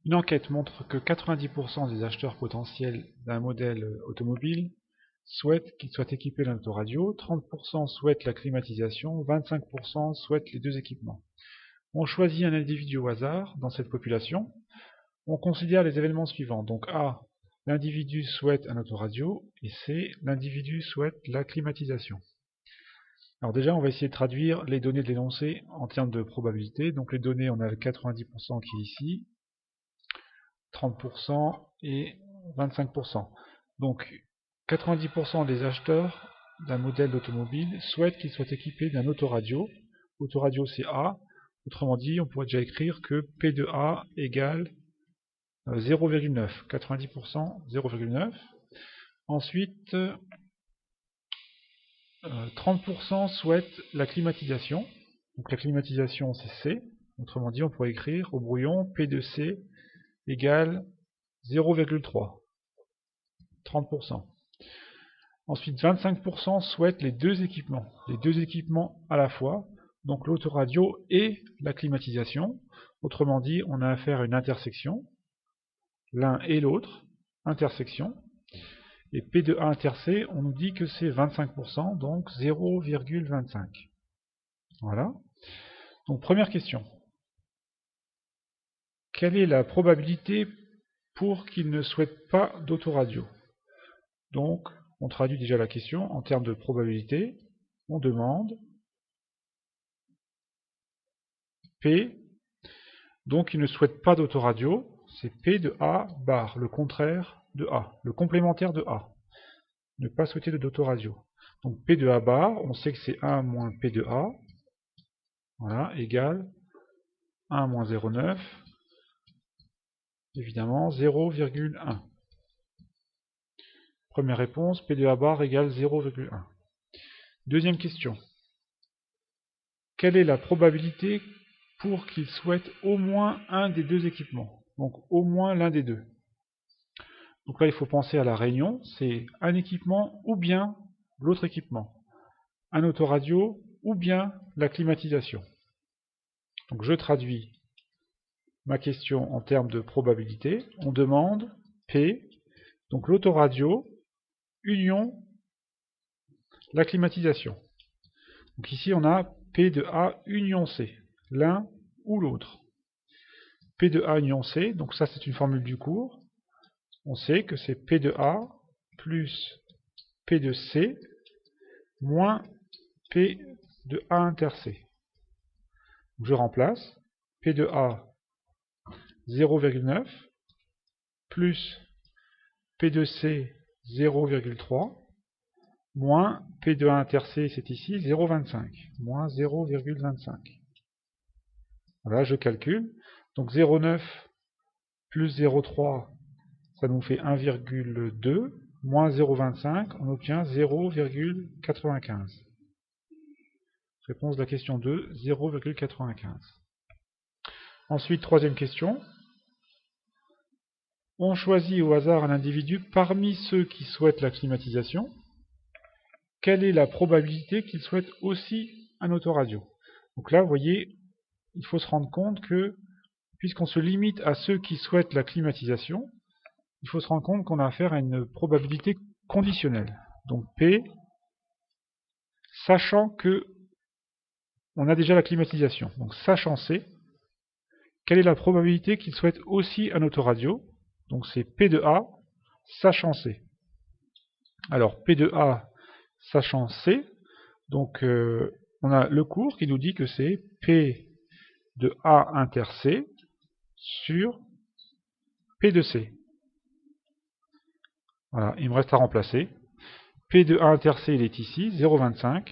Une enquête montre que 90% des acheteurs potentiels d'un modèle automobile souhaitent qu'il soit équipé d'un autoradio, 30% souhaitent la climatisation, 25% souhaitent les deux équipements. On choisit un individu au hasard dans cette population. On considère les événements suivants. Donc A, l'individu souhaite un autoradio, et C, l'individu souhaite la climatisation. Alors déjà, on va essayer de traduire les données de l'énoncé en termes de probabilité. Donc les données, on a le 90% qui est ici, 30% et 25%. Donc 90% des acheteurs d'un modèle d'automobile souhaitent qu'il soit équipé d'un autoradio. Autoradio c'est A. Autrement dit, on pourrait déjà écrire que P de A égale 0,9. 90%, 0,9. Ensuite, 30% souhaitent la climatisation. Donc la climatisation c'est C. Autrement dit, on pourrait écrire au brouillon P de C égale 0,3. 30%. Ensuite, 25% souhaitent les deux équipements à la fois, donc l'autoradio et la climatisation. Autrement dit, on a affaire à une intersection, l'un et l'autre, intersection. Et P de A inter C, on nous dit que c'est 25%, donc 0,25. Voilà. Donc première question. Quelle est la probabilité pour qu'il ne souhaite pas d'autoradio? Donc, on traduit déjà la question en termes de probabilité. On demande P, donc il ne souhaite pas d'autoradio, c'est P de A bar, le contraire de A, le complémentaire de A. Ne pas souhaiter d'autoradio. Donc P de A bar, on sait que c'est 1 moins P de A, voilà, égale 1 moins 0,9, évidemment 0,1. Première réponse, P de A bar égale 0,1. Deuxième question. Quelle est la probabilité pour qu'il souhaite au moins un des deux équipements? Donc au moins l'un des deux. Donc là, il faut penser à la réunion, c'est un équipement ou bien l'autre équipement. Un autoradio ou bien la climatisation. Donc je traduis ma question en termes de probabilité. On demande P, donc l'autoradio, union, la climatisation. Donc ici, on a P de A union C, l'un ou l'autre. P de A union C, donc ça c'est une formule du cours. On sait que c'est P de A plus P de C moins P de A inter C. Je remplace P de A 0,9 plus P de C 0,3 moins P de A inter C, c'est ici 0,25, moins 0,25. Voilà, je calcule. Donc 0,9 plus 0,3, ça nous fait 1,2, moins 0,25, on obtient 0,95. Réponse de la question 2, 0,95. Ensuite, troisième question. On choisit au hasard un individu parmi ceux qui souhaitent la climatisation. Quelle est la probabilité qu'il souhaite aussi un autoradio? Donc là, vous voyez, il faut se rendre compte que, puisqu'on se limite à ceux qui souhaitent la climatisation, il faut se rendre compte qu'on a affaire à une probabilité conditionnelle. Donc P, sachant que on a déjà la climatisation. Donc sachant C, quelle est la probabilité qu'il souhaite aussi un autoradio? Donc c'est P de A, sachant C. Alors P de A, sachant C, donc on a le cours qui nous dit que c'est P de A inter C sur P de C. Voilà, il me reste à remplacer. P de A inter C, il est ici, 0,25,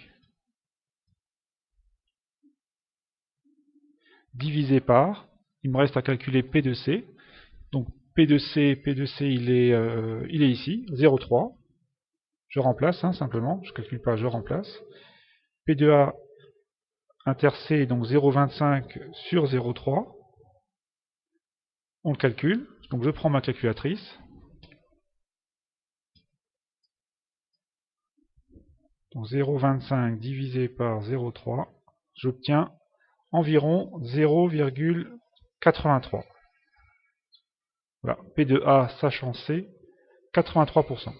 divisé par, il me reste à calculer P de C. Donc P de C, il est ici, 0,3. Je remplace, simplement, je ne calcule pas, je remplace. P de A inter C, donc 0,25 sur 0,3. On le calcule, donc je prends ma calculatrice. Donc 0,25 divisé par 0,3, j'obtiens environ 0,83. Voilà, P de A sachant C, 83%.